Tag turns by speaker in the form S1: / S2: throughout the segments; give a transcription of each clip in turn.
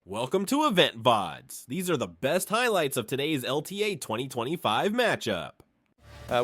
S1: Welcome to Event VODs. These are the best highlights of today's LTA 2025 matchup.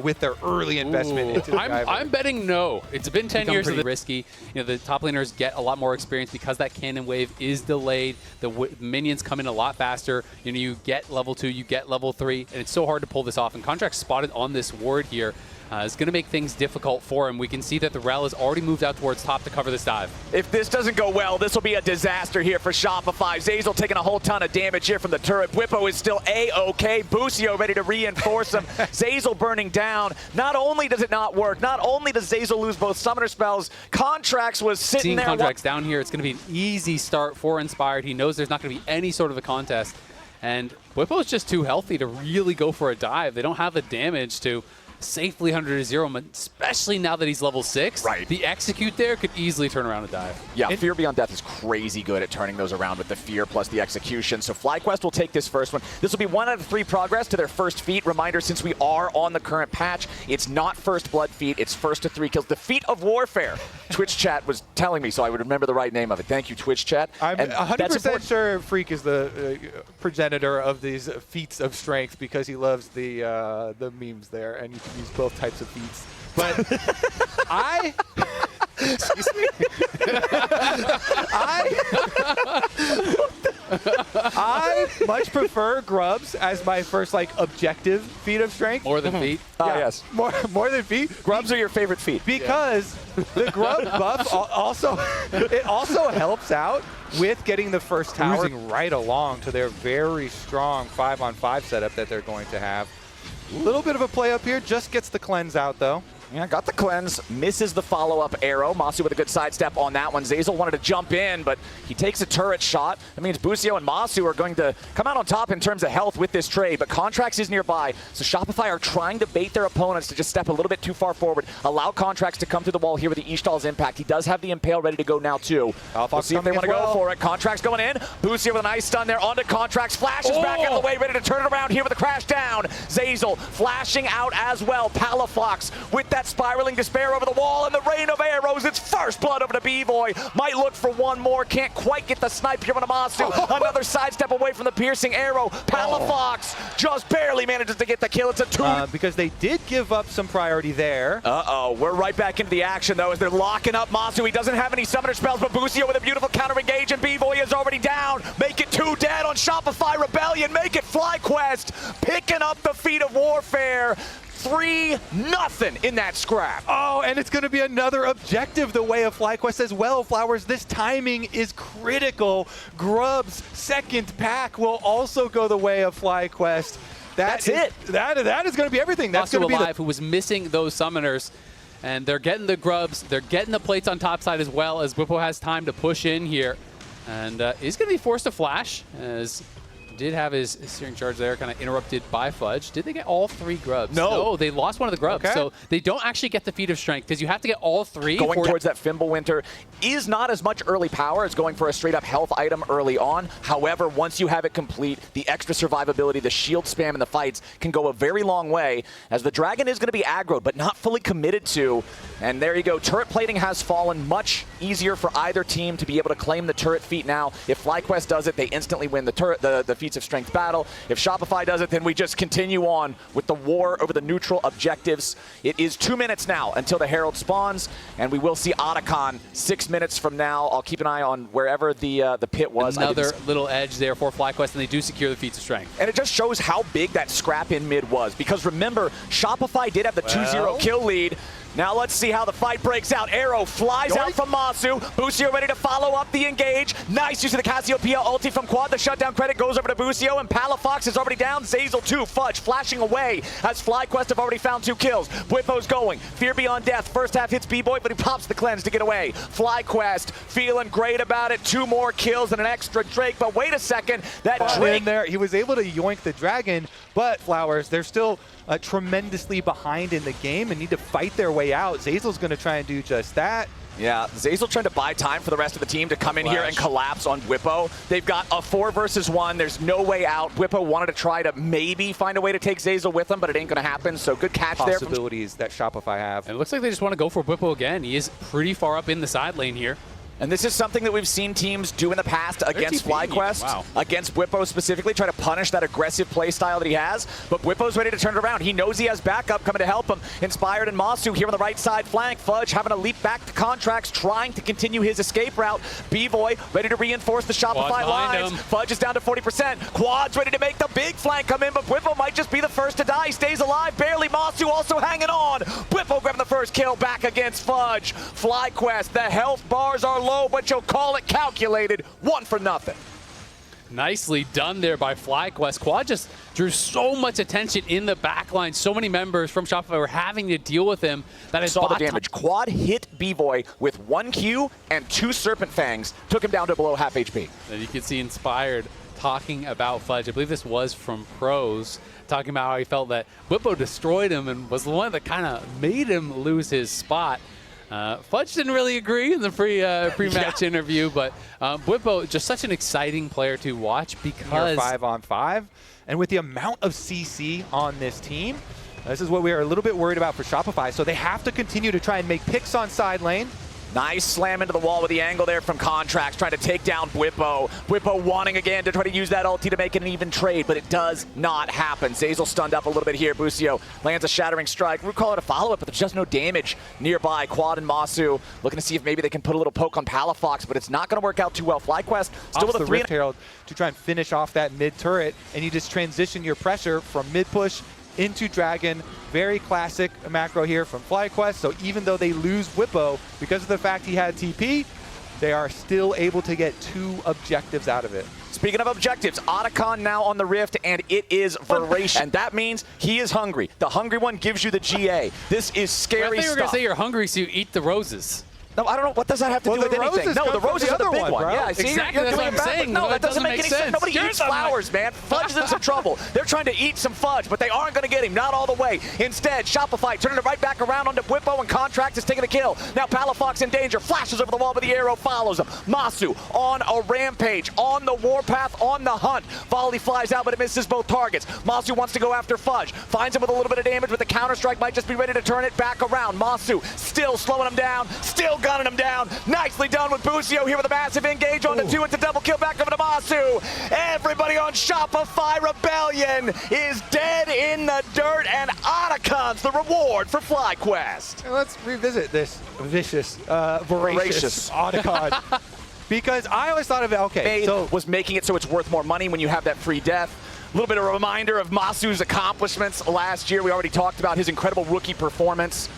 S2: With their early investment into the
S3: I'm betting no. It's been 10 years.
S4: Pretty risky. You know, the top laners get a lot more experience because that cannon wave is delayed. The minions come in a lot faster. You know, you get level 2, you get level 3, and it's so hard to pull this off. And Contract spotted on this ward here. It's going to make things difficult for him. We can see that the Rel has already moved out towards top to cover this dive.
S5: If this doesn't go well, this will be a disaster here for Shopify. Zeyzal taking a whole ton of damage here from the turret. Bwipo is still A-OK. Busio ready to reinforce him. Zeyzal burning down. Not only does it not work, not only does Zeyzal lose both summoner spells, Contracts was sitting
S4: Seeing
S5: there.
S4: Contracts down here, it's going to be an easy start for Inspired. He knows there's not going to be any sort of a contest. And Bwipo is just too healthy to really go for a dive. They don't have the damage to safely 100-0, especially now that he's level 6.
S5: Right.
S4: The execute there could easily turn around a dive.
S5: Yeah, Fear Beyond Death is crazy good at turning those around with the fear plus the execution. So FlyQuest will take this first one. This will be 1 out of 3 progress to their first feat. Reminder, since we are on the current patch, it's not first blood feat, it's first to 3 kills. The feat of warfare. Twitch chat was telling me so I would remember the right name of it. Thank you, Twitch chat.
S2: I'm 100% sure Freak is the progenitor of these feats of strength because he loves the memes there, and you can use both types of feats. But excuse me. I much prefer Grubs as my first objective feat of strength.
S4: More than feet.
S5: Yeah, yes.
S2: More than feet.
S5: Grubs are your favorite feat.
S2: Because the Grub buff also helps out with getting the first tower cruising right along to their very strong 5-on-5 setup that they're going to have. A little bit of a play up here, just gets the cleanse out though.
S5: Yeah, got the cleanse, misses the follow-up arrow. Masu with a good sidestep on that one. Zeyzal wanted to jump in, but he takes a turret shot. That means Busio and Masu are going to come out on top in terms of health with this trade, but Contracts is nearby, so Shopify are trying to bait their opponents to just step a little bit too far forward, allow Contracts to come through the wall here with the Ishtal's impact. He does have the Impale ready to go now, too. We'll see if they want to go for it. Contracts going in. Busio with a nice stun there onto Contracts. Flashes back out of the way, ready to turn it around here with a crash down. Zeyzal flashing out as well. Palafox with that spiraling despair over the wall and the rain of arrows. It's first blood over to B-Boy. Might look for one more. Can't quite get the snipe here on Amasu. Another sidestep away from the piercing arrow. Palafox just barely manages to get the kill. It's a 2.
S2: Because they did give up some priority there.
S5: We're right back into the action though as they're locking up Masu. He doesn't have any summoner spells, but Busio with a beautiful counter engage, and B-Boy is already down. Make it 2 dead on Shopify Rebellion. Make it FlyQuest picking up the feat of warfare. 3-0 in that scrap.
S2: Oh, and it's going to be another objective the way of FlyQuest as well, Flowers. This timing is critical. Grub's second pack will also go the way of FlyQuest. That's it. That is going to be everything. That's going to be
S4: Alive, who was missing those summoners. And they're getting the Grubs. They're getting the plates on top side as well, as Bwipo has time to push in here. And he's going to be forced to flash, as did have his steering charge there kind of interrupted by Fudge. Did they get all 3 Grubs?
S5: No,
S4: they lost one of the Grubs. Okay. So they don't actually get the feat of strength because you have to get all 3.
S5: Going towards that Fimbulwinter is not as much early power as going for a straight up health item early on. However, once you have it complete, the extra survivability, the shield spam in the fights can go a very long way, as the dragon is going to be aggroed but not fully committed to. And there you go. Turret plating has fallen. Much easier for either team to be able to claim the turret feat now. If FlyQuest does it, they instantly win the turret, the feats of strength battle. If Shopify does it, then we just continue on with the war over the neutral objectives. It is 2 minutes now until the Herald spawns, and we will see Otacon 6 minutes from now. I'll keep an eye on wherever the pit was.
S4: Another little edge there for FlyQuest, and they do secure the feats of strength.
S5: And it just shows how big that scrap in mid was, because remember, Shopify did have the 2-0 kill lead. Now let's see how the fight breaks out. Arrow flies out from Masu. Busio ready to follow up the engage. Nice use of the Cassiopeia ulti from Quad. The shutdown credit goes over to Busio, and Palafox is already down. Zeyzal 2, Fudge flashing away as FlyQuest have already found 2 kills. Bwipo's going. Fear Beyond Death. First half hits B-Boy, but he pops the cleanse to get away. FlyQuest feeling great about it. 2 more kills and an extra Drake, but wait a second. That Drake
S2: in there, he was able to yoink the dragon, but Flowers, they're still tremendously behind in the game and need to fight their way out. Zeyzal's going to try and do just that.
S5: Yeah, Zeyzal trying to buy time for the rest of the team to come in here and collapse on Bwipo. They've got a 4 versus 1. There's no way out. Bwipo wanted to try to maybe find a way to take Zeyzal with him, but it ain't going to happen. So good catch there.
S2: Possibilities that Shopify have.
S4: And it looks like they just want to go for Bwipo again. He is pretty far up in the side lane here.
S5: And this is something that we've seen teams do in the past against
S4: TPing.
S5: FlyQuest,
S4: Wow.
S5: against Bwipo specifically, try to punish that aggressive play style that he has. But Bwipo's ready to turn it around. He knows he has backup coming to help him. Inspired and Masu here on the right side flank. Fudge having to leap back to Contracts, trying to continue his escape route. B-Boy ready to reinforce the Shopify lines. Fudge is down to 40%. Quad's ready to make the big flank come in, but Bwipo might just be the first to die. He stays alive, barely. Masu also hanging on. Bwipo grabbing the first kill back against Fudge. FlyQuest, the health bars are low, but you'll call it calculated. 1-0.
S4: Nicely done there by FlyQuest. Quad just drew so much attention in the backline. So many members from Shopify were having to deal with him. That is
S5: saw the damage. Quad hit B-Boy with 1 Q and 2 Serpent Fangs. Took him down to below half HP.
S4: And you can see Inspired talking about Fudge. I believe this was from Pros, talking about how he felt that Bwipo destroyed him and was the one that kind of made him lose his spot. Fudge didn't really agree in the pre-match interview, but Bwipo, just such an exciting player to watch because
S2: 5-on-5, and with the amount of CC on this team, this is what we are a little bit worried about for Shopify. So they have to continue to try and make picks on side lane.
S5: Nice slam into the wall with the angle there from Contracts, trying to take down Bwipo. Bwipo wanting again to try to use that ulti to make it an even trade, but it does not happen. Zazel stunned up a little bit here. Busio lands a shattering strike. We call it a follow-up, but there's just no damage nearby. Quad and Masu looking to see if maybe they can put a little poke on Palafox, but it's not going to work out too well. FlyQuest still with a 3.
S2: Rift Herald to try and finish off that mid turret, and you just transition your pressure from mid push into Dragon. Very classic macro here from FlyQuest. So even though they lose Bwipo because of the fact he had TP, they are still able to get 2 objectives out of it.
S5: Speaking of objectives, Otacon now on the Rift, and it is voracious. And that means he is hungry. The hungry one gives you the GA. This is scary
S4: I think
S5: stuff.
S4: you were going to say you're hungry, so you eat the roses.
S5: No, I don't know. What does that have to do with anything? No, the roses are the big one. Yeah, see,
S4: exactly. That's what I'm saying.
S5: No, that doesn't make any sense. Nobody eats flowers, man. Fudge is in some trouble. They're trying to eat some Fudge, but they aren't going to get him. Not all the way. Instead, Shopify turning it right back around onto Bwipo, and Contract is taking the kill. Now Palafox in danger. Flashes over the wall, but the arrow follows him. Masu on a rampage, on the warpath, on the hunt. Volley flies out, but it misses both targets. Masu wants to go after Fudge. Finds him with a little bit of damage, but the counter-strike might just be ready to turn it back around. Masu still slowing him down, still gunning him down. Nicely done with Busio here with a massive engage on the 2. It's a double kill back over to Masu. Everybody on Shopify Rebellion is dead in the dirt, and Otacon's the reward for FlyQuest.
S2: Let's revisit this vicious, voracious Otacon. Because I always thought of it, okay, so
S5: was making it so it's worth more money when you have that free death. A little bit of a reminder of Masu's accomplishments last year. We already talked about his incredible rookie performance.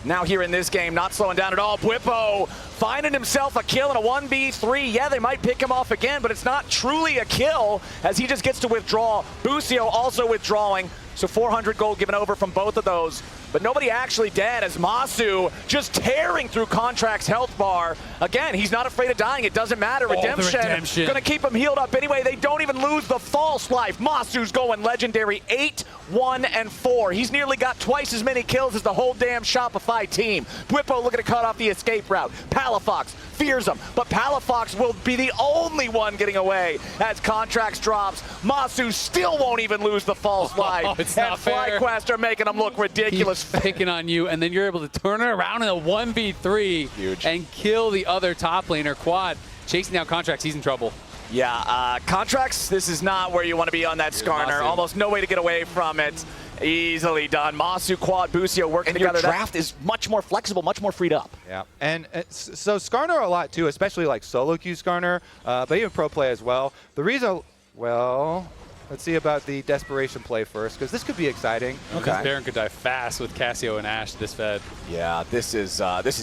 S5: Now here in this game, not slowing down at all. Bwipo finding himself a kill in a 1v3. Yeah, they might pick him off again, but it's not truly a kill as he just gets to withdraw. Busio also withdrawing. So 400 gold given over from both of those. But nobody actually dead as Masu just tearing through Contract's health bar. Again, he's not afraid of dying. It doesn't matter. Redemption. Gonna keep him healed up anyway. They don't even lose the false life. Masu's going legendary 8-1-4. He's nearly got twice as many kills as the whole damn Shopify team. Bwipo looking to cut off the escape route. Palafox fears him, but Palafox will be the only one getting away as Contracts drops. Masu still won't even lose the false life.
S4: It's not fair.
S5: FlyQuest are making him look ridiculous.
S4: He's picking on you, and then you're able to turn it around in a 1v3
S5: Huge.
S4: and kill the other top laner. Quad chasing down Contracts. He's in trouble.
S5: Yeah, Contracts, this is not where you want to be on that Skarner. Almost no way to get away from it. Easily done. Masu, Quad, Busio working together. Your draft is much more flexible, much more freed up.
S2: Yeah, and so Skarner a lot too, especially like solo queue Skarner, but even pro play as well. The reason, well, let's see about the desperation play first, because this could be exciting.
S4: Okay. This Baron could die fast with Cassio and Ashe this fed.
S5: Yeah, this is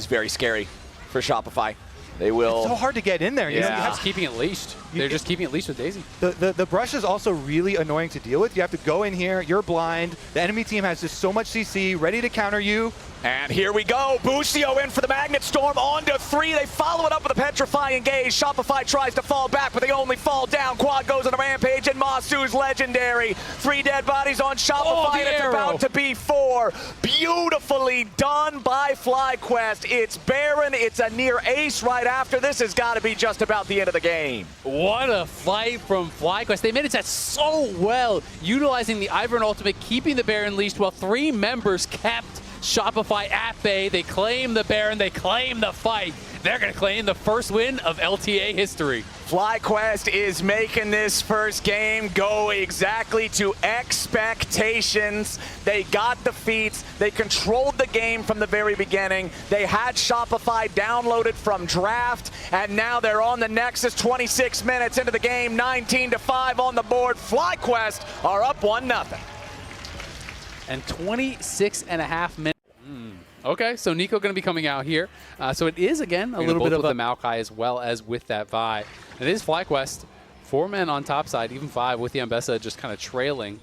S5: very scary for Shopify. They will.
S2: It's so hard to get in there. You know,
S4: They're just keeping it leashed. They're just keeping it leashed with Daisy.
S2: The brush is also really annoying to deal with. You have to go in here. You're blind. The enemy team has just so much CC, ready to counter you.
S5: And here we go. Busio in for the Magnet Storm. On to 3. They follow it up with a Petrifying Gaze. Shopify tries to fall back, but they only fall down. Quad goes on a rampage, and Masu's legendary. 3 dead bodies on Shopify, and it's about to be 4. Beautifully done by FlyQuest. It's Baron. It's a near ace right after. This has got to be just about the end of the game.
S4: What a fight from FlyQuest. They managed that so well, utilizing the Ivern ultimate, keeping the Baron leashed while 3 members kept Shopify at bay. They claim the Baron. They claim the fight. They're going to claim the first win of LTA history.
S5: FlyQuest is making this first game go exactly to expectations. They got the feats. They controlled the game from the very beginning. They had Shopify downloaded from draft, and now they're on the Nexus 26 minutes into the game, 19-5 on the board. FlyQuest are up 1-0.
S4: And 26.5 minutes. Okay, so Nico going to be coming out here. So it is, again, a little bit of the Maokai as well as with that Vi. It is FlyQuest, 4 men on top side, even 5 with the Ambessa just kind of trailing.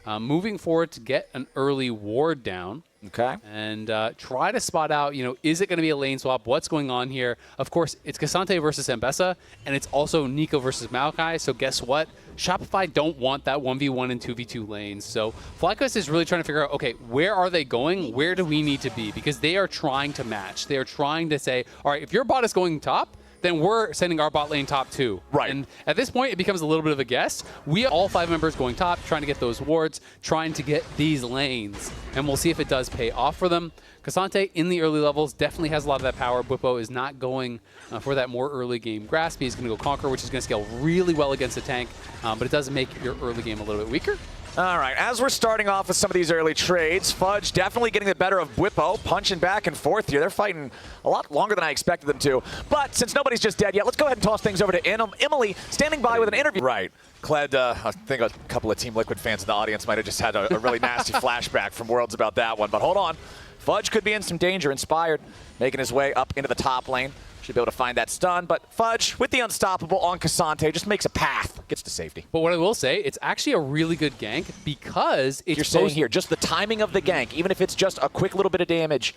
S4: Moving forward to get an early ward down.
S5: Okay.
S4: And try to spot out, is it going to be a lane swap? What's going on here? Of course, it's Cassante versus Ambessa, and it's also Nico versus Maokai. So guess what? Shopify don't want that 1v1 and 2v2 lanes. So FlyQuest is really trying to figure out, okay, where are they going? Where do we need to be? Because they are trying to match. They are trying to say, all right, if your bot is going top, then we're sending our bot lane top too.
S5: Right.
S4: And at this point, it becomes a little bit of a guess. We all 5 members going top, trying to get those wards, trying to get these lanes. And we'll see if it does pay off for them. Cassante in the early levels definitely has a lot of that power. Bwipo is not going for that more early game grasp. He's going to go Conquer, which is going to scale really well against a tank. But it does make your early game a little bit weaker.
S5: All right, as we're starting off with some of these early trades, Fudge definitely getting the better of Bwipo, punching back and forth here. They're fighting a lot longer than I expected them to. But since nobody's just dead yet, let's go ahead and toss things over to Emily, standing by with an interview. Right. Kled, I think a couple of Team Liquid fans in the audience might have just had a really nasty flashback from Worlds about that one. But hold on. Fudge could be in some danger. Inspired, making his way up into the top lane. Should be able to find that stun, but Fudge, with the Unstoppable on Cassante, just makes a path, gets to safety.
S4: But what I will say, it's actually a really good gank because it's
S5: You're saying here, just the timing of the gank, even if it's just a quick little bit of damage,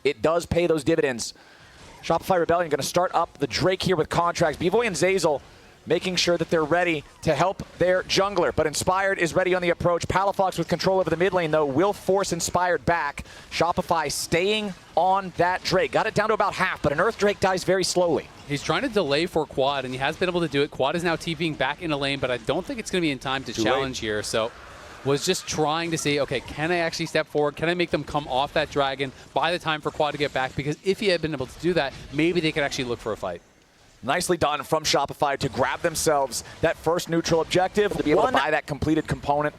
S5: it does pay those dividends. Shopify Rebellion going to start up the Drake here with contracts. B-Boy and Zazel making sure that they're ready to help their jungler. But Inspired is ready on the approach. Palafox with control over the mid lane, though, will force Inspired back. Shopify staying on that Drake. Got it down to about half, but an Earth Drake dies very slowly.
S4: He's trying to delay for Quad, and he has been able to do it. Quad is now TPing back in a lane, but I don't think it's going to be in time to challenge here. So was just trying to see, okay, can I actually step forward? Can I make them come off that dragon by the time for Quad to get back? Because if he had been able to do that, maybe they could actually look for a fight.
S5: Nicely done from Shopify to grab themselves that first neutral objective. To be able to buy that completed component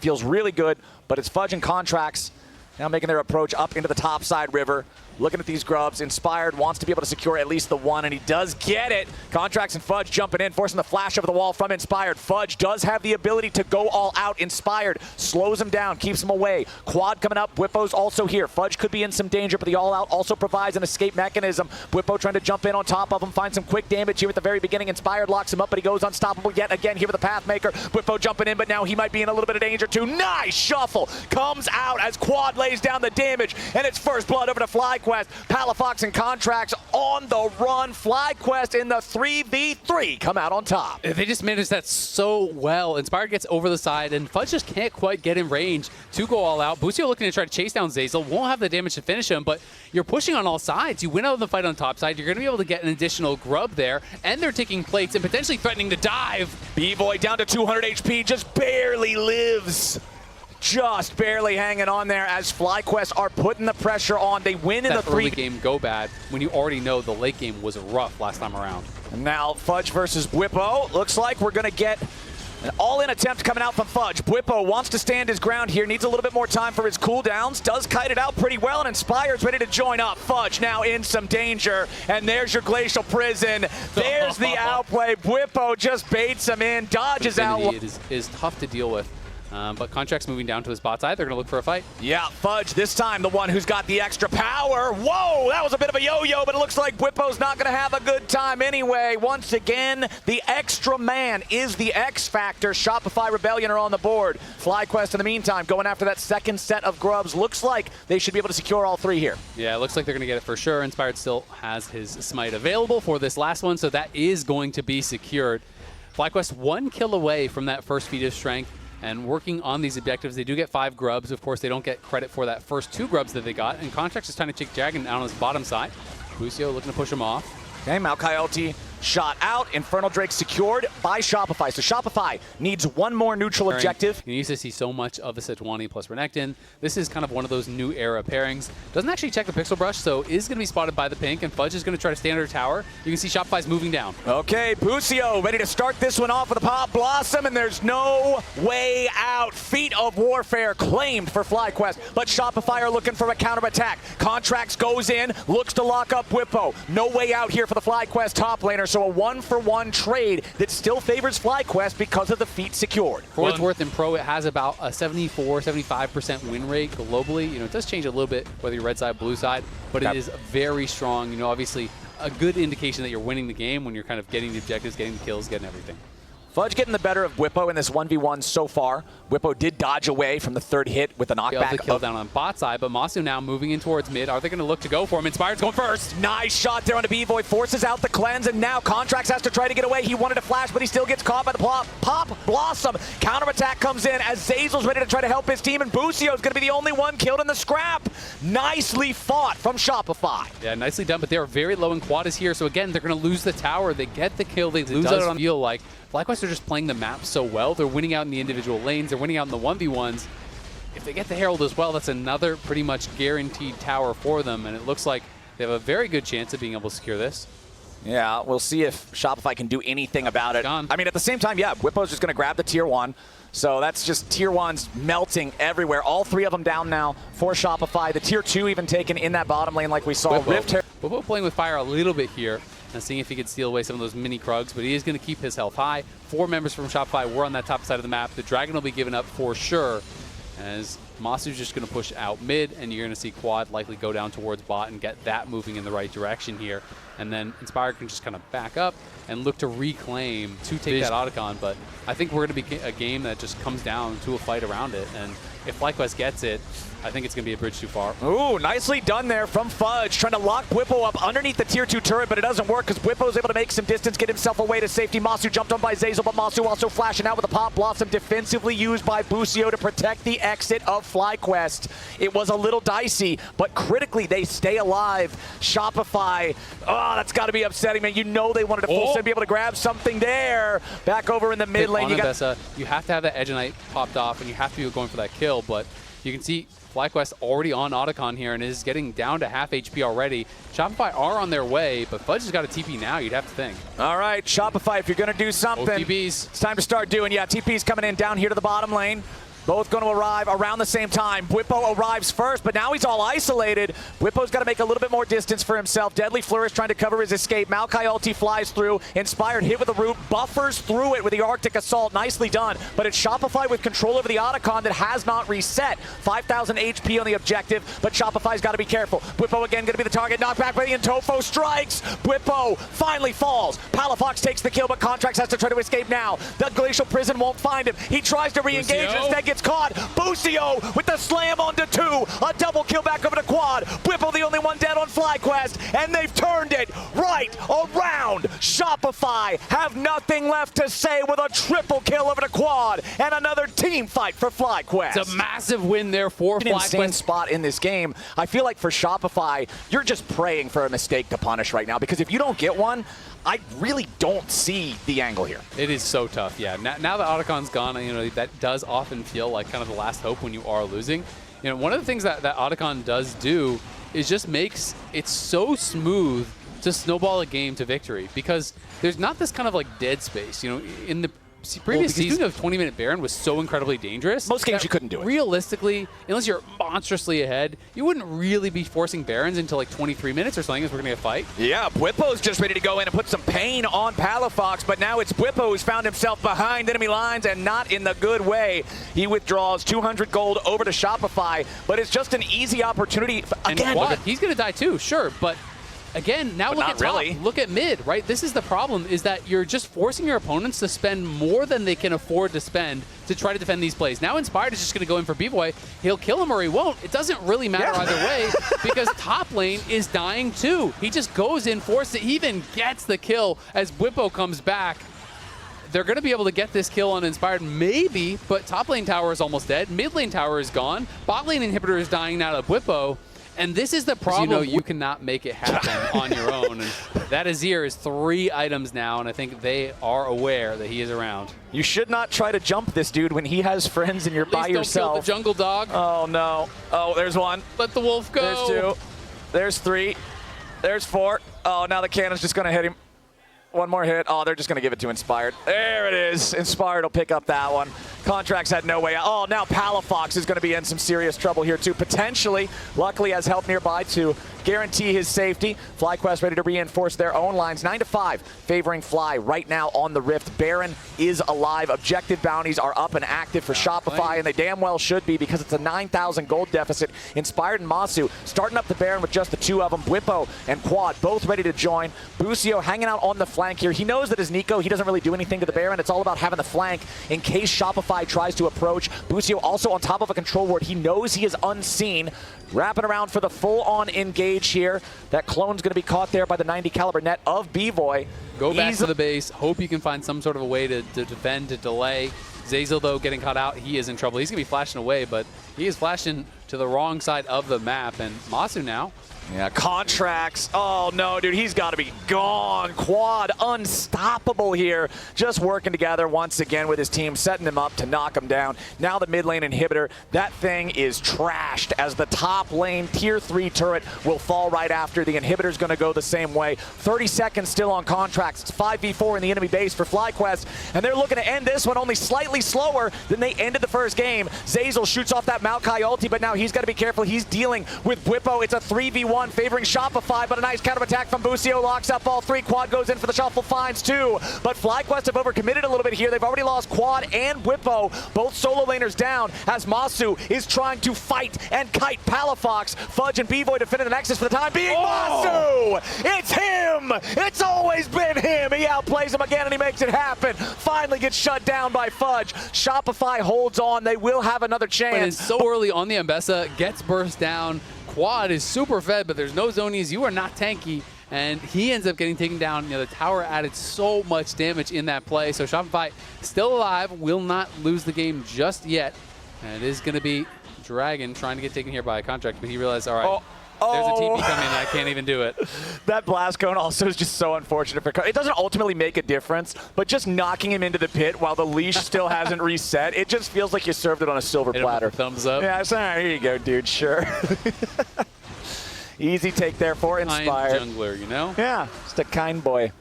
S5: feels really good, but it's Fudge and Contracts now making their approach up into the top side river. Looking at these grubs, Inspired wants to be able to secure at least the one, and he does get it. Contracts and Fudge jumping in, forcing the flash over the wall from Inspired. Fudge does have the ability to go all out. Inspired slows him down, keeps him away. Quad coming up, Bwipo's also here. Fudge could be in some danger, but the all out also provides an escape mechanism. Bwipo trying to jump in on top of him, find some quick damage here at the very beginning. Inspired locks him up, but he goes unstoppable yet again here with the Pathmaker. Bwipo jumping in, but now he might be in a little bit of danger too. Nice shuffle comes out as Quad lays down the damage, and it's first blood over to FlyQuest. Palafox and Contracts on the run. FlyQuest in the 3v3 come out on top.
S4: They just managed that so well. Inspired gets over the side, and Fudge just can't quite get in range to go all out. Busio looking to try to chase down Zazel. Won't have the damage to finish him, but you're pushing on all sides. You win out of the fight on top side. You're going to be able to get an additional grub there, and they're taking plates and potentially threatening to dive.
S5: B-Boy down to 200 HP, just barely lives. Just barely hanging on there as FlyQuest are putting the pressure on. They win in the
S4: early game go bad when you already know the late game was rough last time around.
S5: And now Fudge versus Bwipo. Looks like we're going to get an all-in attempt coming out from Fudge. Bwipo wants to stand his ground here, needs a little bit more time for his cooldowns, does kite it out pretty well, and Inspired's ready to join up. Fudge now in some danger, and there's your Glacial Prison. There's the outplay. Bwipo just baits him in, dodges out.
S4: It is tough to deal with. But Contract's moving down to his bot side. They're going to look for a fight.
S5: Yeah, Fudge this time the one who's got the extra power. Whoa, that was a bit of a yo-yo, but it looks like Bwipo's not going to have a good time anyway. Once again, the extra man is the X factor. Shopify Rebellion are on the board. FlyQuest in the meantime going after that second set of grubs. Looks like they should be able to secure all three here.
S4: Yeah, it looks like they're going to get it for sure. Inspired still has his smite available for this last one, so that is going to be secured. FlyQuest 1 kill away from that first feat of strength. And working on these objectives, they do get 5 grubs. Of course, they don't get credit for that first 2 grubs that they got. And Contracts is trying to take Dragon out on his bottom side. Busio looking to push him off.
S5: Okay, Maokai LT shot out. Infernal Drake secured by Shopify. So Shopify needs one more neutral objective.
S4: You used to see so much of the Sejuani plus Renekton. This is kind of one of those new era pairings. Doesn't actually check the pixel brush, so is going to be spotted by the pink, and Fudge is going to try to stay under tower. You can see Shopify's moving down.
S5: Okay, Busio ready to start this one off with a Pop Blossom, and there's no way out. Feet of Warfare claimed for FlyQuest, but Shopify are looking for a counterattack. Contracts goes in, looks to lock up Whippo. No way out here for the FlyQuest top laner, so a 1-for-1 trade that still favors FlyQuest because of the feet secured.
S4: For what it's worth, in Pro, it has about a 74-75% win rate globally. You know, it does change a little bit whether you're red side, blue side, but it is very strong. You know, obviously a good indication that you're winning the game when you're kind of getting the objectives, getting the kills, getting everything.
S5: Fudge getting the better of Whippo in this 1v1 so far. Whippo did dodge away from the third hit with the knockback.
S4: The kill down on bot side, but Masu now moving in towards mid. Are they going to look to go for him? Inspired's going first.
S5: Nice shot there on the B-Void. Forces out the cleanse, and now Contracts has to try to get away. He wanted to flash, but he still gets caught by the Pop Blossom. Counterattack comes in as Zazel's ready to try to help his team, and Busio's going to be the only one killed in the scrap. Nicely fought from Shopify.
S4: Yeah, nicely done, but they are very low in quadas here, so again, they're going to lose the tower. They get the kill. They lose out on feel like FlyQuest are just playing the map so well. They're winning out in the individual lanes. They're winning out in the 1v1s. If they get the Herald as well, that's another pretty much guaranteed tower for them, and it looks like they have a very good chance of being able to secure this.
S5: Yeah, we'll see if Shopify can do anything about it.
S4: Gone.
S5: I mean, at the same time, yeah, Whippo's just going to grab the tier 1. So that's just tier 1s melting everywhere. All 3 of them down now for Shopify. The tier 2 even taken in that bottom lane like we saw.
S4: Whippo playing with fire a little bit here and seeing if he can steal away some of those mini Krugs, but he is going to keep his health high. 4 members from Shopify were on that top side of the map. The Dragon will be given up for sure, as Masu's just going to push out mid, and you're going to see Quad likely go down towards bot and get that moving in the right direction here. And then Inspired can just kind of back up and look to reclaim to take that Otacon, but I think we're going to be a game that just comes down to a fight around it, and if FlyQuest gets it, I think it's going to be a bridge too far.
S5: Ooh, nicely done there from Fudge, trying to lock Whippo up underneath the tier 2 turret, but it doesn't work because Whippo's able to make some distance, get himself away to safety. Masu jumped on by Zazel, but Masu also flashing out with a Pop Blossom defensively used by Busio to protect the exit of FlyQuest. It was a little dicey, but critically they stay alive. Shopify, oh, that's got to be upsetting, man. You know they wanted to full send, be able to grab something there. Back over in the mid lane.
S4: You have to have that Edge Knight popped off, and you have to be going for that kill, but you can see FlyQuest already on Otacon here and is getting down to half HP already. Shopify are on their way, but Fudge has got a TP now, you'd have to think.
S5: All right, Shopify, if you're going to do something,
S4: TPs.
S5: It's time to start doing. Yeah, TP's coming in down here to the bottom lane. Both going to arrive around the same time. Whippo arrives first, but now he's all isolated. Whippo's got to make a little bit more distance for himself. Deadly Flourish trying to cover his escape. Maokai ulti flies through. Inspired hit with the root. Buffers through it with the Arctic Assault. Nicely done. But it's Shopify with control over the Otacon that has not reset. 5,000 HP on the objective, but Shopify's got to be careful. Whippo again going to be the target. Knocked back by the Intofo. Strikes. Whippo finally falls. Palafox takes the kill, but Contracts has to try to escape now. The Glacial Prison won't find him. He tries to re-engage and instead gets caught. Busio with the slam onto 2. A double kill back over to Quad. Whippo the only one dead on FlyQuest, and they've turned it right around. Shopify have nothing left to say with a triple kill over to Quad and another team fight for FlyQuest.
S4: It's a massive win there for FlyQuest.
S5: An insane spot in this game. I feel like for Shopify, you're just praying for a mistake to punish right now, because if you don't get one, I really don't see the angle here.
S4: It is so tough, yeah. Now that Otacon's gone, you know, that does often feel like kind of the last hope when you are losing. You know, one of the things that Otacon does do is just makes it so smooth to snowball a game to victory, because there's not this kind of like dead space. You know, in the previous season of 20-minute Baron was so incredibly dangerous.
S5: Most games you couldn't do it.
S4: Realistically, unless you're monstrously ahead, you wouldn't really be forcing Barons until like 23 minutes or something if we're going to get a fight.
S5: Yeah, Whippo's just ready to go in and put some pain on Palafox, but now it's Whippo who's found himself behind enemy lines and not in the good way. He withdraws 200 gold over to Shopify, but it's just an easy opportunity. Again,
S4: and he's going to die too, sure, but again, now look at top, look at mid, right? This is the problem, is that you're just forcing your opponents to spend more than they can afford to spend to try to defend these plays. Now Inspired is just going to go in for B-Boy. He'll kill him or he won't. It doesn't really matter either way, because top lane is dying too. He just goes in, forces it, he even gets the kill as Whippo comes back. They're going to be able to get this kill on Inspired, maybe, but top lane tower is almost dead. Mid lane tower is gone. Bot lane inhibitor is dying now to Whippo. And this is the problem. You cannot make it happen on your own. And that Azir is 3 items now, and I think they are aware that he is around.
S5: You should not try to jump this dude when he has friends and you're by yourself.
S4: Don't kill the jungle dog.
S5: Oh, no. Oh, there's 1.
S4: Let the wolf go.
S5: There's 2. There's 3. There's 4. Oh, now the cannon's just going to hit him. 1 more hit. Oh, they're just going to give it to Inspired. There it is. Inspired will pick up that one. Contracts had no way out. Oh, now Palafox is going to be in some serious trouble here, too. Potentially, luckily has help nearby to guarantee his safety. FlyQuest ready to reinforce their own lines. 9-5, favoring Fly right now on the Rift. Baron is alive. Objective bounties are up and active for Shopify, and they damn well should be because it's a 9,000 gold deficit. Inspired and Masu starting up the Baron with just the 2 of them. Bwipo and Quad both ready to join. Busio hanging out on the flank here. He knows that as Nico, he doesn't really do anything to the Baron. It's all about having the flank in case Shopify tries to approach. Busio also on top of a control ward. He knows he is unseen. Wrapping around for the full-on engage here. That clone's going to be caught there by the 90 caliber net of B-Boy.
S4: Go back to the base. Hope you can find some sort of a way to defend, to delay. Zeyzal, though, getting caught out. He is in trouble. He's going to be flashing away, but he is flashing to the wrong side of the map. And Masu now.
S5: Yeah, contracts. Oh, no, dude, he's got to be gone. Quad unstoppable here. Just working together once again with his team, setting him up to knock him down. Now the mid lane inhibitor. That thing is trashed as the top lane tier 3 turret will fall right after. The inhibitor's going to go the same way. 30 seconds still on contracts. It's 5v4 in the enemy base for FlyQuest, and they're looking to end this one only slightly slower than they ended the first game. Zeyzal shoots off that Maokai ulti, but now he's got to be careful. He's dealing with Bwipo. It's a 3v1. Favoring Shopify, but a nice counterattack from Busio locks up all 3. Quad goes in for the shuffle, finds 2. But FlyQuest have overcommitted a little bit here. They've already lost Quad and Bwipo, both solo laners down, as Masu is trying to fight and kite Palafox. Fudge and B-Boy defending the Nexus for the time being. Masu! It's him! It's always been him! He outplays him again and he makes it happen. Finally gets shut down by Fudge. Shopify holds on. They will have another chance.
S4: But it's so early on the Ambessa, gets burst down. Quad is super fed, but there's no zonies. You are not tanky, and he ends up getting taken down. You know, the tower added so much damage in that play. So Shopify still alive, will not lose the game just yet. And it is going to be Dragon trying to get taken here by a contract, but he realized, all right, there's a TP coming, and I can't even do it.
S5: That blast cone also is just so unfortunate for it doesn't ultimately make a difference, but just knocking him into the pit while the leash still hasn't reset, it just feels like you served it on a silver platter.
S4: Thumbs up.
S5: Yeah, it's all right, here you go, dude, sure. Easy take there for Inspired.
S4: Kind jungler, you know?
S5: Yeah, just a kind boy.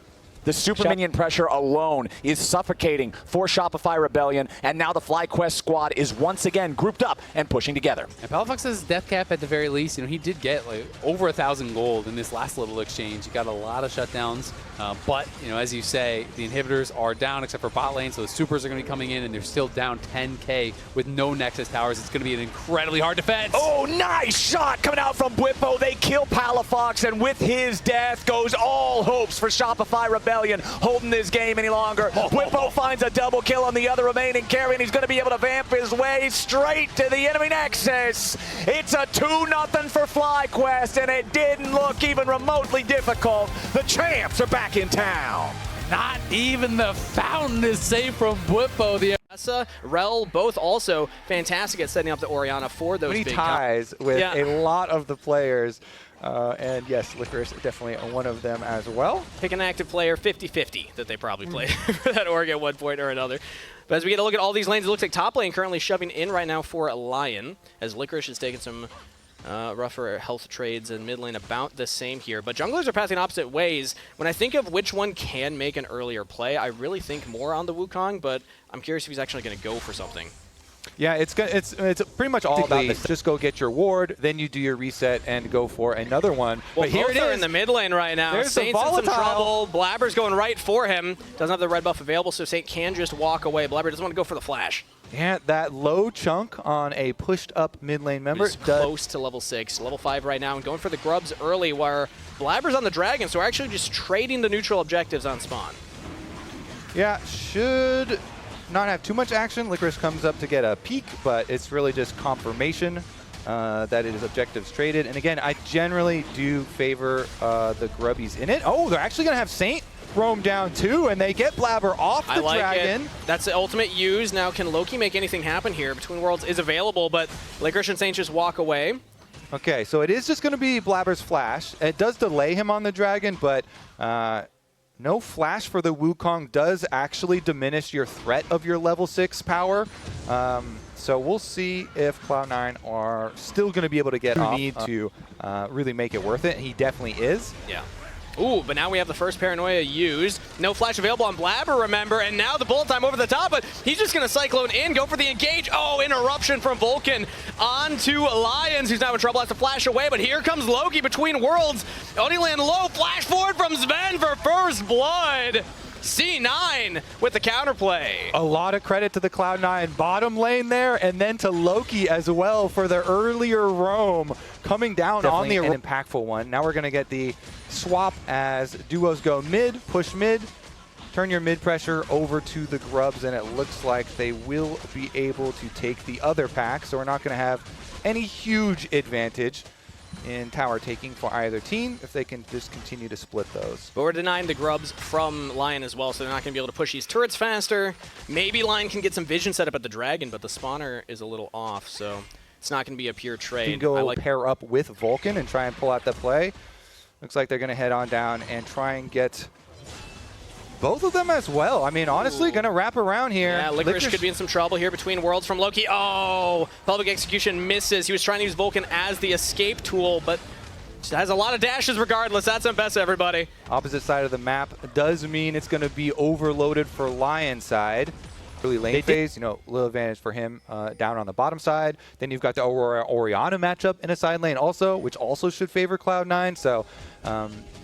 S5: The super minion pressure alone is suffocating for Shopify Rebellion, and now the FlyQuest squad is once again grouped up and pushing together.
S4: And Palafox's death cap at the very least, you know, he did get like over 1,000 gold in this last little exchange. He got a lot of shutdowns, but, you know, as you say, the inhibitors are down except for bot lane, so the supers are going to be coming in, and they're still down 10k with no Nexus towers. It's going to be an incredibly hard defense.
S5: Oh, nice shot coming out from Bwipo. They kill Palafox, and with his death goes all hopes for Shopify Rebellion holding this game any longer. Bwipo finds a double kill on the other remaining carry, and he's going to be able to vamp his way straight to the enemy Nexus. It's a 2-0 for FlyQuest, and it didn't look even remotely difficult. The champs are back in town.
S4: Not even the fountain is safe from Bwipo. The
S6: Rel, both also fantastic at setting up the Orianna for those big
S2: ties with a lot of the players. And yes, Licorice definitely one of them as well.
S6: Pick an active player, 50-50 that they probably played for that org at one point or another. But as we get a look at all these lanes, it looks like top lane currently shoving in right now for Lion, as Licorice is taking some rougher health trades, and mid lane about the same here. But junglers are passing opposite ways. When I think of which one can make an earlier play, I really think more on the Wukong, but I'm curious if he's actually going to go for something.
S2: Yeah, it's pretty much all about this. Just go get your ward, then you do your reset and go for another one.
S6: Well,
S2: but here it is
S6: in the mid lane right now.
S2: There's
S6: Saint's in some trouble. Blabber's going right for him. Doesn't have the red buff available, so Saint can just walk away. Blabber doesn't want to go for the flash.
S2: Yeah, that low chunk on a pushed up mid lane member.
S6: He's close to level 6, level 5 right now, and going for the grubs early, where Blabber's on the dragon, so we're actually just trading the neutral objectives on spawn.
S2: Yeah, should not have too much action. Licorice comes up to get a peek, but it's really just confirmation that it is objectives traded. And again, I generally do favor the grubbies in it. Oh, they're actually going to have Saint roam down too, and they get Blabber off the dragon.
S6: It. That's the ultimate use. Now, can Loki make anything happen here? Between Worlds is available, but Licorice and Saint just walk away.
S2: Okay, so it is just going to be Blabber's flash. It does delay him on the dragon, but no flash for the Wukong does actually diminish your threat of your level 6 power. So we'll see if Cloud9 are still going to be able to get off. Need to really make it worth it. He definitely is.
S6: Yeah. Ooh, but now we have the first Paranoia used. No flash available on Blabber, remember, and now the bullet time over the top, but he's just going to Cyclone in, go for the engage. Oh, interruption from Vulcan onto Lions, who's now in trouble, has to flash away, but here comes Loki between worlds. Odiland low, flash forward from Sven for first blood. C9 with the counterplay.
S2: A lot of credit to the Cloud9 bottom lane there, and then to Loki as well for the earlier roam coming down. Definitely on the impactful one. Now we're going to get the swap as duos go mid, push mid, turn your mid pressure over to the Grubs, and it looks like they will be able to take the other pack, so we're not going to have any huge advantage in tower taking for either team if they can just continue to split those.
S6: But we're denying the Grubs from Lion as well, so they're not going to be able to push these turrets faster. Maybe Lion can get some vision set up at the Dragon, but the spawner is a little off, so it's not going to be a pure trade.
S2: You can go pair up with Vulcan and try and pull out the play. Looks like they're going to head on down and try and get both of them as well. I mean, honestly, going to wrap around here.
S6: Yeah, Licorice could be in some trouble here between worlds from Loki. Oh, Public Execution misses. He was trying to use Vulcan as the escape tool, but has a lot of dashes regardless. That's on best, everybody.
S2: Opposite side of the map does mean it's going to be overloaded for Lion side. Early lane phase, you know, little advantage for him down on the bottom side. Then you've got the Aurora Orianna matchup in a side lane also, which also should favor Cloud9. So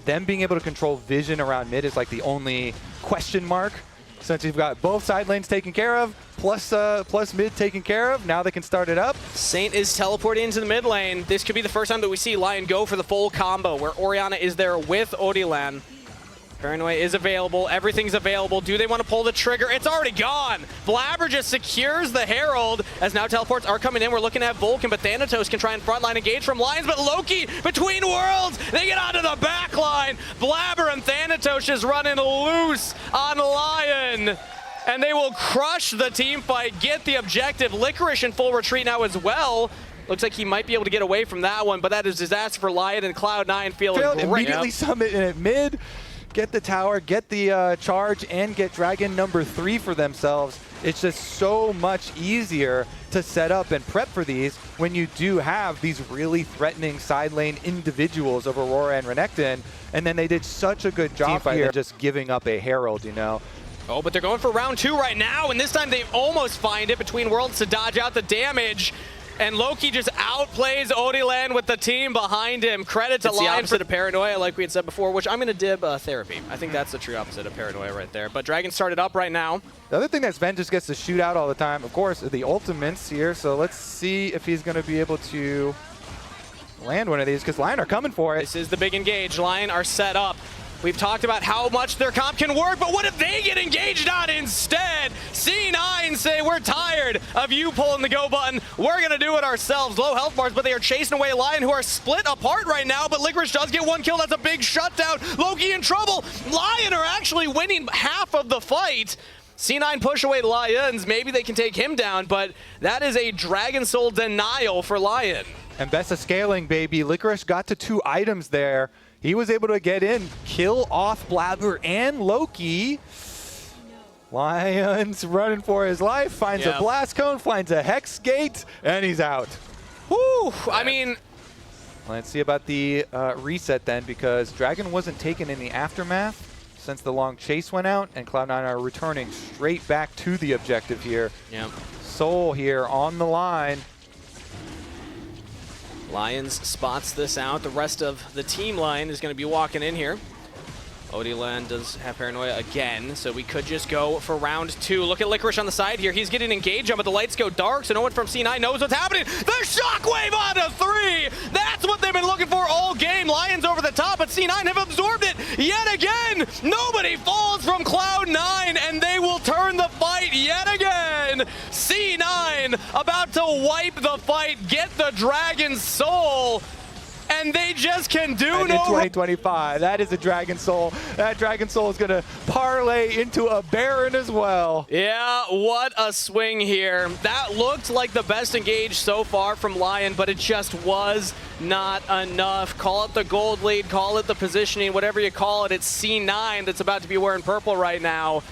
S2: them being able to control vision around mid is like the only question mark. Since you've got both side lanes taken care of, plus mid taken care of, now they can start it up.
S6: Saint is teleporting into the mid lane. This could be the first time that we see Lion go for the full combo, where Orianna is there with Odilan. Paranoia is available. Everything's available. Do they want to pull the trigger? It's already gone. Blabber just secures the Herald as now teleports are coming in. We're looking at Vulcan, but Thanatos can try and frontline engage from Lions, but Loki between worlds. They get onto the back line. Blabber and Thanatos just running loose on Lion. And they will crush the team fight, get the objective. Licorice in full retreat now as well. Looks like he might be able to get away from that one, but that is disaster for Lion, and Cloud9 feeling great.
S2: Immediately summit in at mid. Get the tower, get the charge, and get Dragon number 3 for themselves. It's just so much easier to set up and prep for these when you do have these really threatening side lane individuals of Aurora and Renekton, and then they did such a good job here just giving up a Herald, you know.
S6: Oh, but they're going for round 2 right now, and this time they almost find it between worlds to dodge out the damage. And Loki just outplays Odilan with the team behind him. Credit to Lion. It's the opposite of Paranoia, like we had said before, which I'm going to dib Therapy. I think that's the true opposite of Paranoia right there. But Dragon started up right now.
S2: The other thing that Sven just gets to shoot out all the time, of course, are the ultimates here. So let's see if he's going to be able to land one of these, because Lion are coming for it.
S6: This is the big engage. Lion are set up. We've talked about how much their comp can work, but what if they get engaged on instead? C9 say, we're tired of you pulling the go button. We're going to do it ourselves. Low health bars, but they are chasing away Lion, who are split apart right now, but Licorice does get 1 kill. That's a big shutdown. Loki in trouble. Lion are actually winning half of the fight. C9 push away Lions. Maybe they can take him down, but that is a Dragon Soul denial for Lion.
S2: And best of scaling, baby. Licorice got to 2 items there. He was able to get in, kill off Blabber and Loki. Lion's running for his life, finds a blast cone, finds a hex gate, and he's out.
S6: Whew, I mean...
S2: Let's see about the reset then, because Dragon wasn't taken in the aftermath since the long chase went out, and Cloud9 are returning straight back to the objective here.
S6: Yeah.
S2: Soul here on the line.
S6: Lions spots this out. The rest of the team line is going to be walking in here. Odilan does have Paranoia again, so we could just go for round 2. Look at Licorice on the side here. He's getting engaged on, but the lights go dark, so no one from C9 knows what's happening. The shockwave onto 3! That's what they've been looking for all game. Lions over the top, but C9 have absorbed it yet again. Nobody falls from Cloud9, and they will turn the fight yet again. C9 about to wipe the fight, get the Dragon Soul, and they just can do
S2: And in 2025, that is a Dragon Soul. That Dragon Soul is going to parlay into a Baron as well.
S6: Yeah, what a swing here. That looked like the best engage so far from Lion, but it just was not enough. Call it the gold lead, call it the positioning, whatever you call it. It's C9 that's about to be wearing purple right now.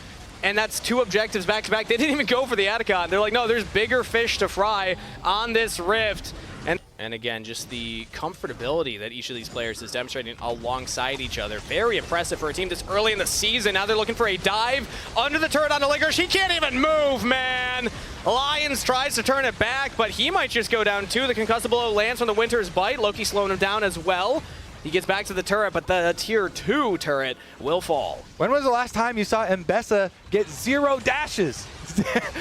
S6: And that's 2 objectives back to back. They didn't even go for the Atacon. They're like, no, there's bigger fish to fry on this Rift. And again, just the comfortability that each of these players is demonstrating alongside each other. Very impressive for a team this early in the season. Now they're looking for a dive under the turret on the Licorice. He can't even move, man. Lions tries to turn it back, but he might just go down too. The concussive blow lands from the Winter's Bite. Loki slowing him down as well. He gets back to the turret, but the tier 2 turret will fall.
S2: When was the last time you saw Mbessa get 0 dashes?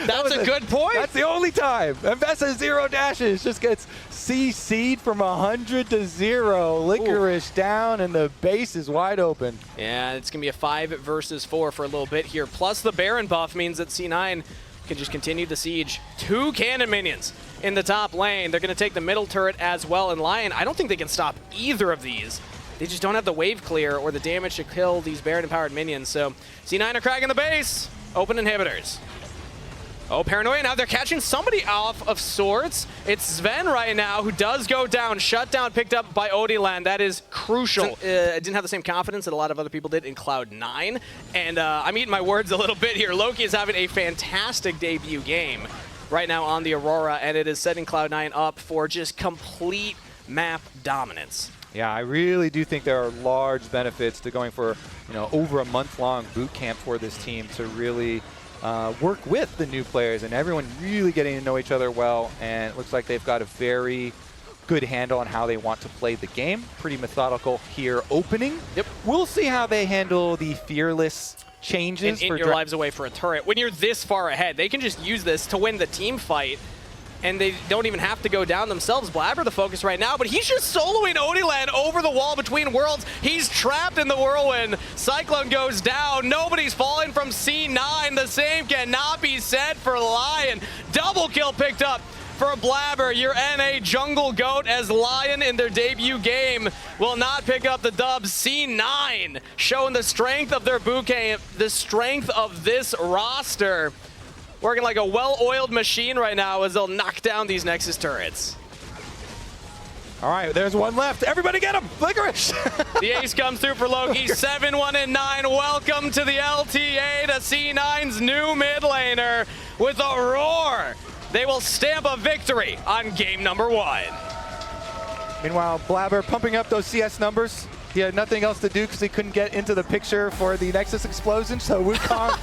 S6: That's a good point.
S2: That's the only time. Mbessa 0 dashes, just gets CC'd from 100 to 0. Licorice down, and the base is wide open.
S6: Yeah, it's going to be a 5 versus 4 for a little bit here. Plus the Baron buff means that C9 can just continue the siege. 2 cannon minions in the top lane. They're going to take the middle turret as well. And Lion, I don't think they can stop either of these. They just don't have the wave clear or the damage to kill these Baron-empowered minions. So C9 are cracking the base. Open inhibitors. Oh, Paranoia, now they're catching somebody off of sorts. It's Sven right now, who does go down. Shutdown picked up by Odiland. That is crucial. I didn't have the same confidence that a lot of other people did in Cloud9. And I'm eating my words a little bit here. Loki is having a fantastic debut game right now on the Aurora, and it is setting Cloud9 up for just complete map dominance.
S2: Yeah, I really do think there are large benefits to going for, over a month-long boot camp for this team to really work with the new players and everyone really getting to know each other well. And it looks like they've got a very good handle on how they want to play the game. Pretty methodical here opening.
S6: Yep.
S2: We'll see how they handle the fearless changes.
S6: And your lives away for a turret. When you're this far ahead, they can just use this to win the team fight. And they don't even have to go down themselves. Blabber the focus right now, but he's just soloing Odiland over the wall between worlds. He's trapped in the whirlwind. Cyclone goes down. Nobody's falling from C9. The same cannot be said for Lion. Double kill picked up for Blabber, your NA jungle goat, as Lion in their debut game will not pick up the dub. C9 showing the strength of their boot camp, the strength of this roster. Working like a well-oiled machine right now as they'll knock down these Nexus turrets.
S2: All right, there's one left. Everybody get him! Licorice!
S6: The ace comes through for Loki. 7-1 and 9. Welcome to the LTA, to C9's new mid laner. With a roar, they will stamp a victory on game number 1.
S2: Meanwhile, Blabber pumping up those CS numbers. He had nothing else to do because he couldn't get into the picture for the Nexus explosion, so Wukong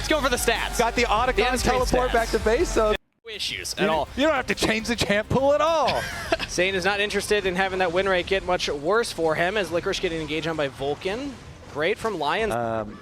S6: Let's go for the stats.
S2: got the Otacon teleport back to base, so
S6: no issues at all.
S2: You don't have to change the champ pool at all.
S6: Sane is not interested in having that win rate get much worse for him, as Licorice getting engaged on by Vulcan. Great from Lions.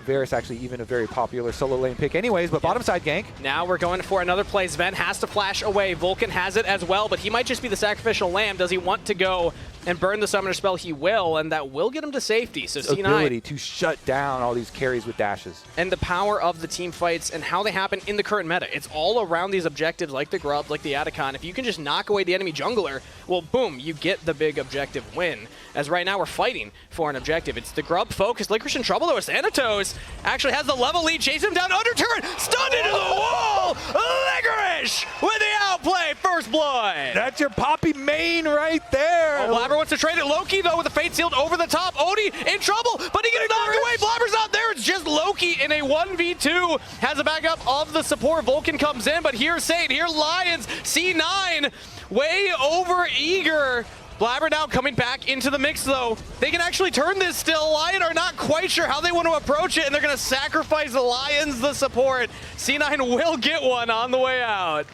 S2: Varus actually even a very popular solo lane pick anyways, but bottom side gank.
S6: Now we're going for another play. Sven has to flash away. Vulcan has it as well, but he might just be the sacrificial lamb. Does he want to go and burn the summoner spell? He will, and that will get him to safety. So C9,
S2: ability to shut down all these carries with dashes.
S6: And the power of the team fights and how they happen in the current meta. It's all around these objectives like the Grub, like the Atacon. If you can just knock away the enemy jungler, well, boom, you get the big objective win. As right now we're fighting for an objective. It's the Grub focused. Licorice in trouble though. Thanatos actually has the level lead. Chase him down under turret. Stunned into the wall. Licorice with the outplay. First blood.
S2: That's your Poppy main right there.
S6: Oh, Blabber wants to trade it. Loki, though, with the Fate Sealed over the top. Odie in trouble, but he gets knocked away. Blabber's not there. It's just Loki in a 1v2. Has a backup of the support. Vulcan comes in, but here's Sate. Here Lions. C9 way over eager. Blabber now coming back into the mix, though. They can actually turn this still. Lion are not quite sure how they want to approach it, and they're going to sacrifice the Lions, the support. C9 will get one on the way out.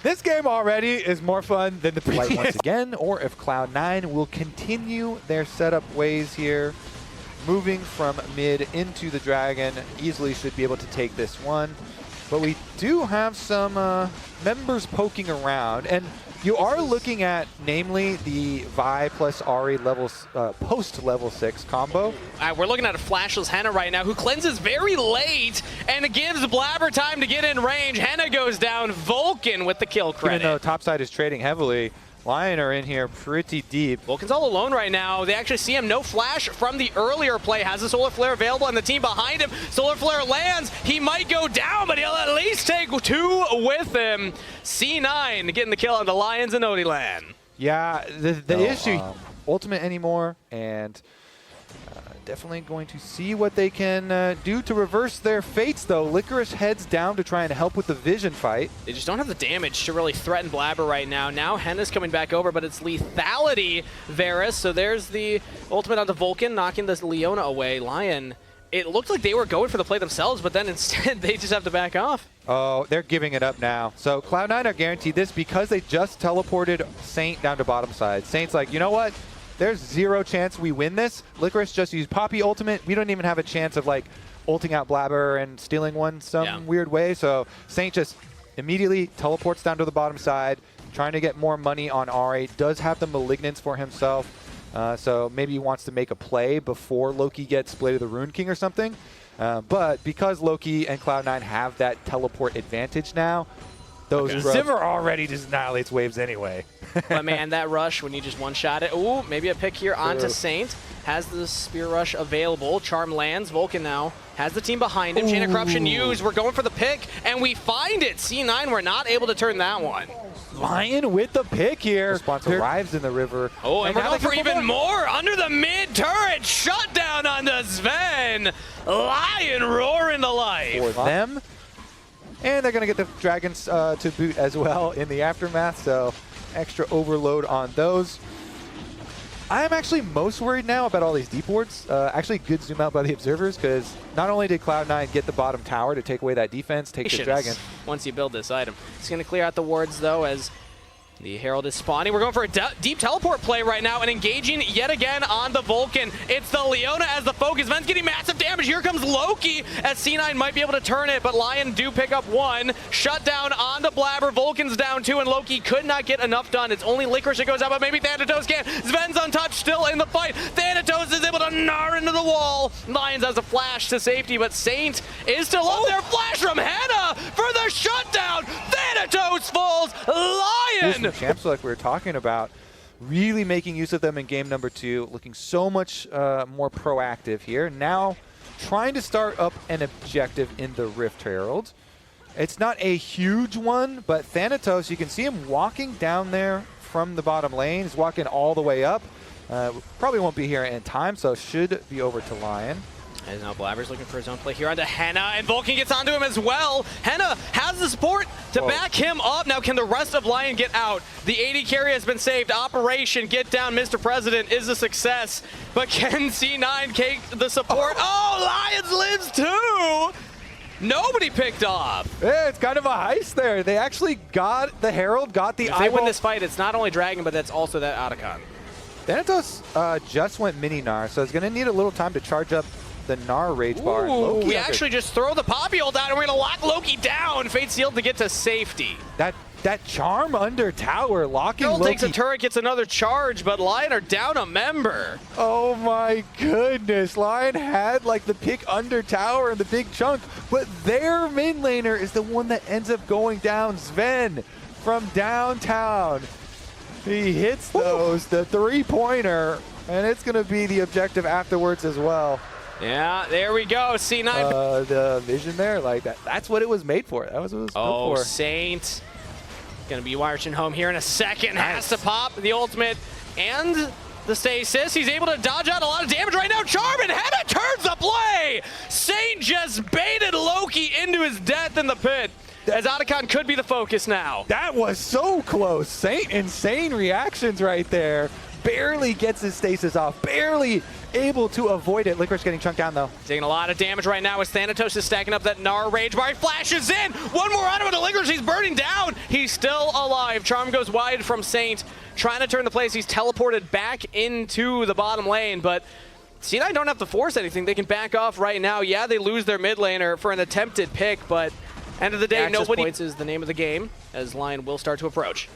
S2: This game already is more fun than the previous. Once again, or if Cloud9 will continue their setup ways here, moving from mid into the Dragon, easily should be able to take this one. But we do have some members poking around, and you are looking at, namely, the Vi plus Ahri post level 6 combo.
S6: We're looking at a flashless Henna right now, who cleanses very late and gives Blabber time to get in range. Henna goes down. Vulcan with the kill credit.
S2: Even though topside is trading heavily, Lion are in here pretty deep.
S6: Vulcan's all alone right now. They actually see him. No flash from the earlier play. Has the Solar Flare available, and the team behind him. Solar Flare lands. He might go down, but he'll at least take 2 with him. C9 getting the kill on the Lions in Odilan.
S2: Yeah, the issue ultimate anymore, and definitely going to see what they can do to reverse their fates, though. Licorice heads down to try and help with the vision fight.
S6: They just don't have the damage to really threaten Blabber right now. Now Henna's coming back over, but it's lethality, Varus. So there's the ultimate onto Vulcan, knocking this Leona away. Lion, it looked like they were going for the play themselves, but then instead they just have to back off.
S2: Oh, they're giving it up now. So Cloud9 are guaranteed this because they just teleported Saint down to bottom side. Saint's like, you know what? There's 0 chance we win this. Licorice just used Poppy ultimate. We don't even have a chance of like ulting out Blabber and stealing one some weird way. So Saint just immediately teleports down to the bottom side, trying to get more money on R8. Does have the Malignance for himself. So maybe he wants to make a play before Loki gets Blade of the Rune King or something. But because Loki and Cloud9 have that teleport advantage now, those Zimmer already just annihilates waves anyway.
S6: But man, that rush when you just one-shot it. Ooh, maybe a pick here onto Saint. Has the Spear Rush available. Charm lands. Vulcan now has the team behind him. Chain of Corruption used. We're going for the pick, and we find it. C9, we're not able to turn that one.
S2: Lion with the pick here. Response arrives in the river.
S6: Oh, and we're going for even more. Under the mid-turret. Shutdown onto Sven. Lion roaring to life.
S2: For them. And they're going to get the dragons to boot as well in the aftermath, so extra overload on those. I'm actually most worried now about all these deep wards. Actually, good zoom out by the observers, because not only did Cloud9 get the bottom tower to take away that defense, take the dragon.
S6: Once you build this item. It's going to clear out the wards, though, as the Herald is spawning. We're going for a deep teleport play right now and engaging yet again on the Vulcan. It's the Leona as the focus. Ven's getting massive damage. Here comes Loki as C9 might be able to turn it, but Lion do pick up 1. Shut down onto Blabber. Vulcan's down 2, and Loki could not get enough done. It's only Licorice that goes out, but maybe Thanatos can. Sven's untouched, still in the fight. Thanatos is able to gnar into the wall. Lions has a flash to safety, but Saint is still up there. Flash from Henna for the shutdown. Thanatos falls. Lion!
S2: Champs like we were talking about, really making use of them in game number 2, looking so much more proactive here. Now trying to start up an objective in the Rift Herald. It's not a huge one, but Thanatos, you can see him walking down there from the bottom lane. He's walking all the way up. Probably won't be here in time, so should be over to Lion.
S6: And now Blabber's looking for his own play here onto Henna, and Vulcan gets onto him as well. Henna has the support to back him up. Now can the rest of Lion get out? The AD carry has been saved. Operation Get Down, Mr. President, is a success. But can C9 take the support? Oh, Lions lives too! Nobody picked off.
S2: Yeah, it's kind of a heist there. They actually got the Herald, got the
S6: eyeball. If they win this fight, it's not only Dragon, but that's also that Otacon.
S2: Thanatos just went mini Gnar, so it's going to need a little time to charge up the Gnar Rage Bar.
S6: Loki we actually just throw the Poppy ult out, and we're going to lock Loki down. Fate sealed to get to safety.
S2: That charm under tower, locking Loki.
S6: Takes a turret, gets another charge, but Lion are down a member.
S2: Oh my goodness. Lion had like the pick under tower and the big chunk, but their main laner is the one that ends up going down. Sven from downtown. He hits those, the 3-pointer, and it's going to be the objective afterwards as well.
S6: Yeah, there we go. C9.
S2: The vision there, like that's what it was made for. That was what it was built for.
S6: Saint. Going to be marching home here in a second. Nice. Has to pop the ultimate and the stasis. He's able to dodge out a lot of damage right now. Charm, and Henna turns the play. Saint just baited Loki into his death in the pit. As Otacon could be the focus now.
S2: That was so close. Saint, insane reactions right there. Barely gets his stasis off. Barely able to avoid it. Licorice getting chunked down, though.
S6: Taking a lot of damage right now as Thanatos is stacking up that Gnar Rage Bar. He flashes in. One more item to Licorice. He's burning down. He's still alive. Charm goes wide from Saint. Trying to turn the place. He's teleported back into the bottom lane, but C9 don't have to force anything. They can back off right now. Yeah, they lose their mid laner for an attempted pick, but end of the day, nobody points is the name of the game as Lion will start to approach.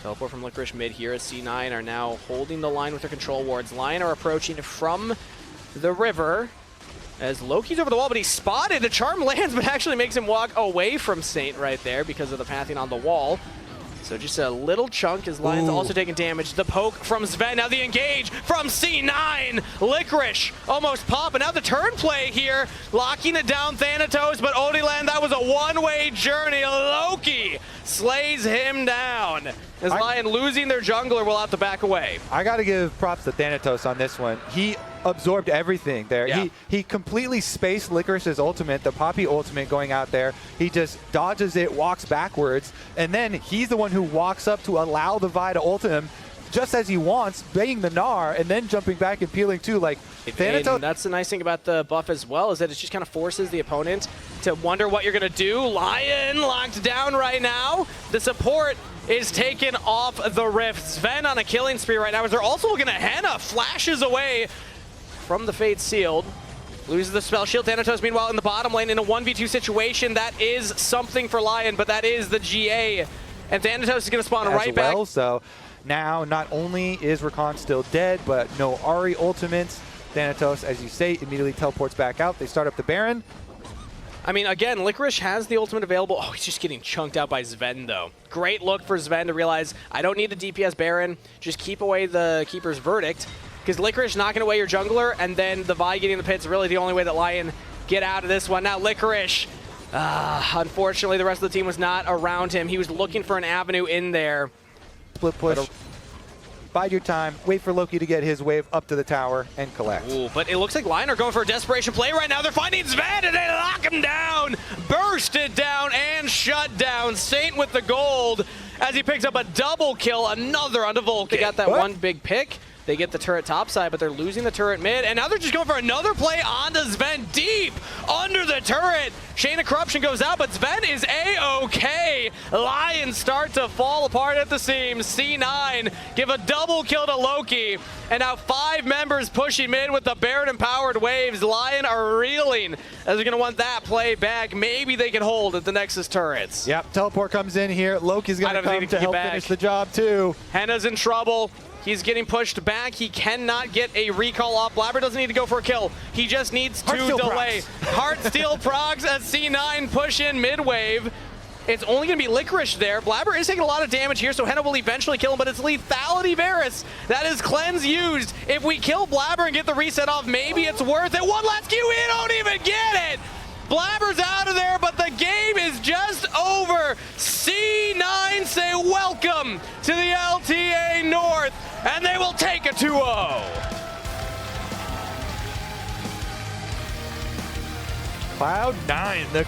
S6: Teleport from Licorice mid here as C9 are now holding the line with their control wards. Lion are approaching from the river. As Loki's over the wall, but he's spotted. The charm lands, but actually makes him walk away from Saint right there because of the pathing on the wall. So just a little chunk as Lion's also taking damage. The poke from Sven, now the engage from C9. Licorice almost popping out the turn play here, locking it down Thanatos, but Odiland, that was a one-way journey. Loki slays him down. As Lion losing their jungler will have to back away.
S2: I got to give props to Thanatos on this one. He absorbed everything there.
S6: Yeah.
S2: He completely spaced Licorice's ultimate, the Poppy ultimate going out there. He just dodges it, walks backwards, and then he's the one who walks up to allow the Vi to ult him just as he wants, banging the Gnar, and then jumping back and peeling too. Like, Thanatos.
S6: And that's the nice thing about the buff as well, is that it just kind of forces the opponent to wonder what you're going to do. Lion locked down right now. The support is taken off the rift. Sven on a killing spree right now as they're also looking at Henna. Flashes away from the Fate Sealed. Loses the spell shield. Thanatos, meanwhile, in the bottom lane in a 1v2 situation. That is something for Lion, but that is the GA. And Thanatos is going to spawn right back.
S2: So now, not only is Rakan still dead, but no Ahri ultimates. Thanatos, as you say, immediately teleports back out. They start up the Baron.
S6: I mean, again, Licorice has the ultimate available. Oh, he's just getting chunked out by Sven, though. Great look for Sven to realize, I don't need a DPS Baron. Just keep away the Keeper's Verdict. Because Licorice knocking away your jungler, and then the Vi getting the pits is really the only way that Lion get out of this one. Now, Licorice, unfortunately, the rest of the team was not around him. He was looking for an avenue in there.
S2: Split push. Bide your time. Wait for Loki to get his wave up to the tower and collect.
S6: Ooh, but it looks like Lion are going for a desperation play right now. They're finding Sven and they lock him down. Burst it down and shut down. Saint with the gold as he picks up a double kill. Another onto Vulcan. They got that one big pick. They get the turret topside, but they're losing the turret mid. And now they're just going for another play onto Sven deep under the turret. Chain of Corruption goes out, but Sven is A-OK. Lions start to fall apart at the seams. C9 give a double kill to Loki. And now 5 members pushing mid with the Baron-empowered waves. Lion are reeling as they're going to want that play back. Maybe they can hold at the Nexus turrets.
S2: Yep, teleport comes in here. Loki's going to come to help finish the job too.
S6: Henna's in trouble. He's getting pushed back. He cannot get a recall off. Blabber doesn't need to go for a kill. He just needs to delay. Heartsteel procs as C9 push in mid-wave. It's only going to be Licorice there. Blabber is taking a lot of damage here, so Henna will eventually kill him, but it's Lethality Varus. That is Cleanse used. If we kill Blabber and get the reset off, maybe it's worth it. One last Q, we don't even get it! Blabber's out of there, but the game is just over. C9 say welcome to the LTA North, and they will take a 2-0.
S2: Cloud9, the